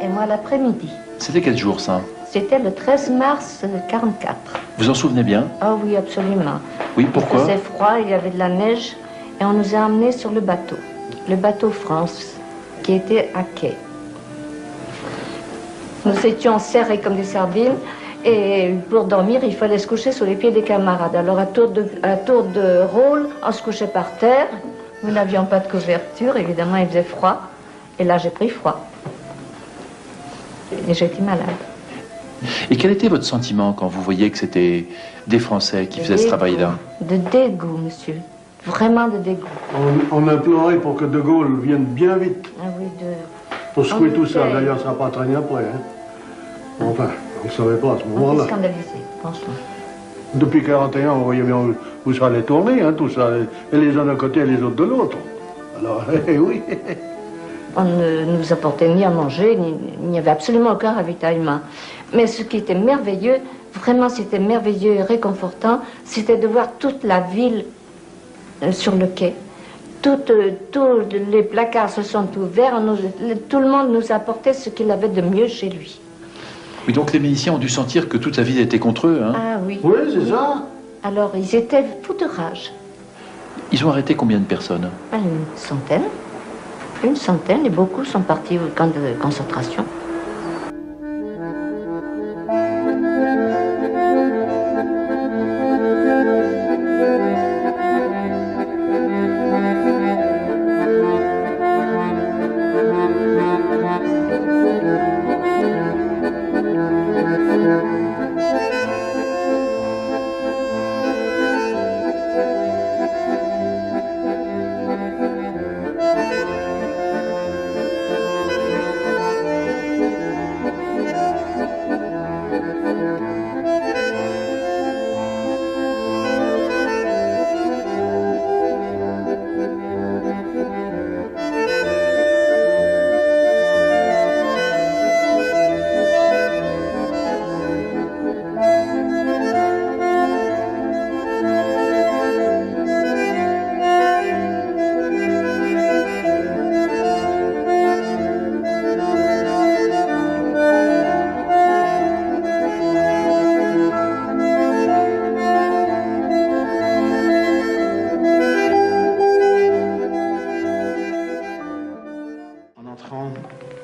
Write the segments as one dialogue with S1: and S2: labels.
S1: et moi l'après-midi.
S2: C'était quel jour ça?
S1: C'était le 13 mars 44.
S2: Vous en souvenez bien?
S1: Ah oui, absolument.
S2: Oui, pourquoi?
S1: Il faisait froid, il y avait de la neige et on nous a emmenés sur le bateau France, qui était à quai. Nous étions serrés comme des sardines et pour dormir, il fallait se coucher sous les pieds des camarades. Alors à tour de rôle, on se couchait par terre. Nous n'avions pas de couverture, évidemment, il faisait froid. Et là, j'ai pris froid. Et j'étais malade.
S2: Et quel était votre sentiment quand vous voyez que c'était des Français qui faisaient ce travail-là?
S1: De dégoût, monsieur. Vraiment de dégoût.
S3: On a pleuré pour que De Gaulle vienne bien vite.
S1: Ah oui,
S3: Pour secouer tout ça. D'ailleurs, ça n'a pas traîné après. Hein. Enfin, on ne savait pas à ce
S1: On
S3: moment-là.
S1: était scandalisés, franchement.
S3: Depuis 1941, on voyait bien où ça allait tourner, hein, tout ça. Et les uns d'un côté et les autres de l'autre. Alors, oui.
S1: On ne nous apportait ni à manger, il n'y avait absolument aucun ravitaillement. Mais ce qui était merveilleux, vraiment c'était merveilleux et réconfortant, c'était de voir toute la ville sur le quai. Tous les placards se sont ouverts, tout le monde nous apportait ce qu'il avait de mieux chez lui.
S2: Oui, donc les miliciens ont dû sentir que toute la ville était contre eux, hein?
S1: Ah oui.
S3: Oui, c'est ça.
S1: Alors ils étaient fous de rage.
S2: Ils ont arrêté combien de personnes?
S1: Une centaine, et beaucoup sont partis au camp de concentration.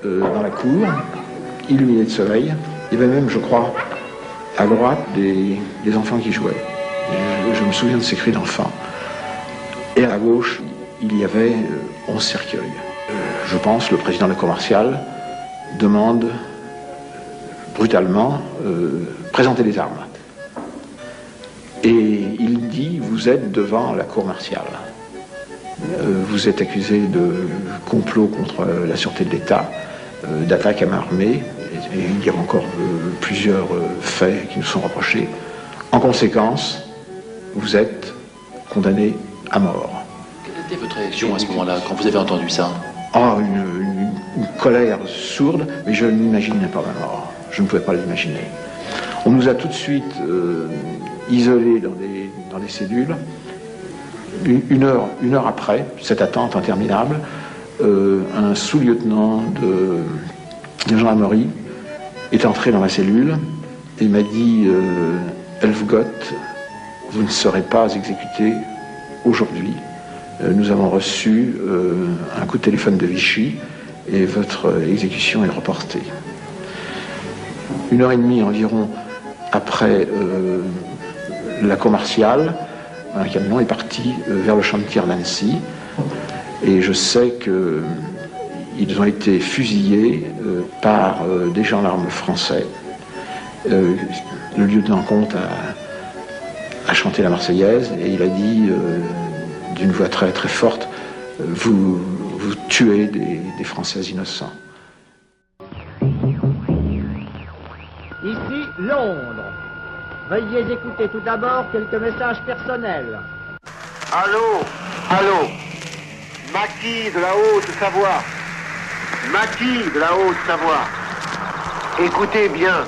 S4: Dans la cour, illuminée de soleil. Il y avait même, je crois, à droite, des enfants qui jouaient. Je me souviens de ces cris d'enfants. Et à gauche, il y avait 11 cercueils. Je pense le président de la commerciale demande brutalement présenter les armes. Et il dit, vous êtes devant la cour martiale. Vous êtes accusé de complot contre la sûreté de l'État, d'attaque à main armée, et il y a encore plusieurs faits qui nous sont reprochés. En conséquence, vous êtes condamné à mort.
S2: Quelle était votre réaction à ce moment-là, quand vous avez entendu ça?
S4: Oh, une colère sourde, mais je n'imaginais pas ma mort. Je ne pouvais pas l'imaginer. On nous a tout de suite isolés dans des cellules. Une heure après, cette attente interminable, un sous-lieutenant de gendarmerie est entré dans la cellule et m'a dit Elfgott, vous ne serez pas exécuté aujourd'hui. Nous avons reçu un coup de téléphone de Vichy et votre exécution est reportée. 1h30 environ après la cour martiale, un camion est parti vers le champ de tir d'Annecy et je sais qu'ils ont été fusillés par des gendarmes français. Le lieutenant-comte a chanté la Marseillaise et il a dit d'une voix très très forte, vous tuez des Français innocents.
S5: Ici, Londres. Veuillez écouter tout d'abord quelques messages personnels.
S6: Allô, allô, Maquis de la Haute-Savoie. Maquis de la Haute-Savoie. Écoutez bien.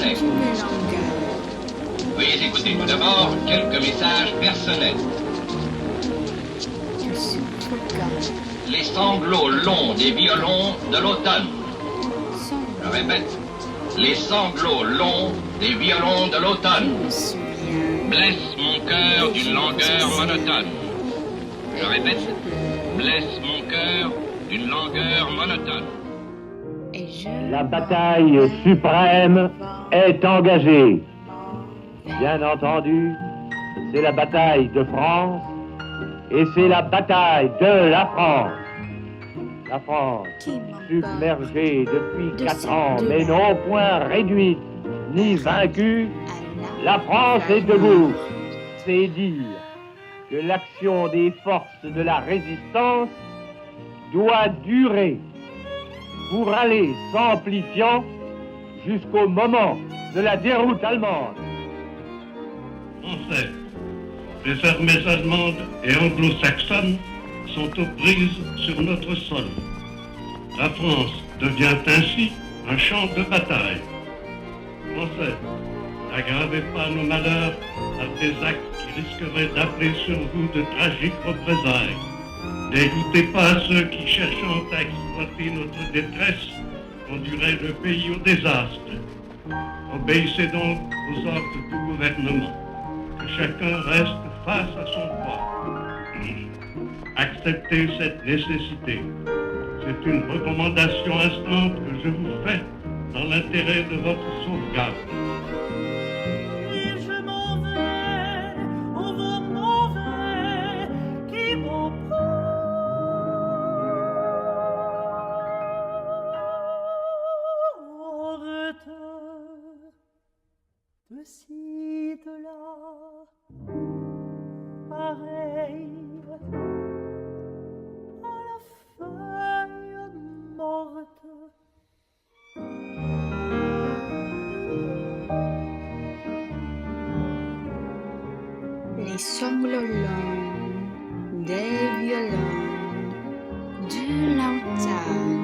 S7: français.
S8: du langage.
S7: Veuillez écouter tout d'abord quelques messages personnels.
S8: Du suffocant.
S7: Les sanglots longs des violons de l'automne.
S8: Sans
S7: Je répète, les sanglots longs des violons de
S8: je
S7: l'automne
S8: me souviens.
S7: blessent mon cœur d'une langueur monotone. Je répète, blesse mon cœur d'une langueur monotone.
S8: Et je
S5: La bataille suprême est engagée. Bien entendu, c'est la bataille de France et c'est la bataille de la France. La France, submergée depuis 4 ans, mais non point réduite ni vaincue, la France est debout. C'est dire que l'action des forces de la résistance doit durer pour aller s'amplifiant jusqu'au moment de la déroute allemande.
S9: Français, les armées allemandes et anglo-saxonnes sont aux prises sur notre sol. La France devient ainsi un champ de bataille. Français, n'aggravez pas nos malheurs par des actes qui risqueraient d'appeler sur vous de tragiques représailles. N'écoutez pas ceux qui, cherchant à exploiter notre détresse, conduiraient le pays au désastre. Obéissez donc aux ordres du gouvernement. Que chacun reste face à son droit. Acceptez cette nécessité. C'est une recommandation instante que je vous fais dans l'intérêt de votre sauvegarde.
S10: Et je m'en vais, au vent mauvais qui m'emporte de ci, de là, pareil à la feuille morte.
S8: Les sanglots longs des violons du l'automne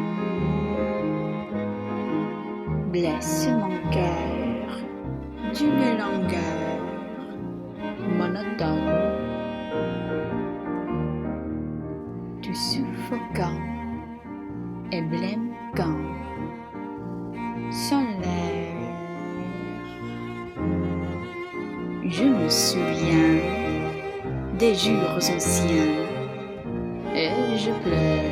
S8: blessent mon cœur d'une langueur monotone, du suffocant et blêmant sans l'air. Je me souviens des jours anciens et je pleure.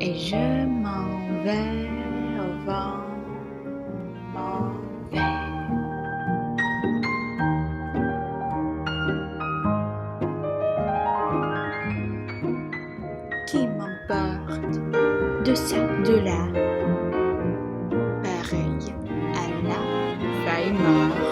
S8: Et je m'en vais au vent, m'en vais. Qui m'emporte de ça, de là, pareil à la faille morte.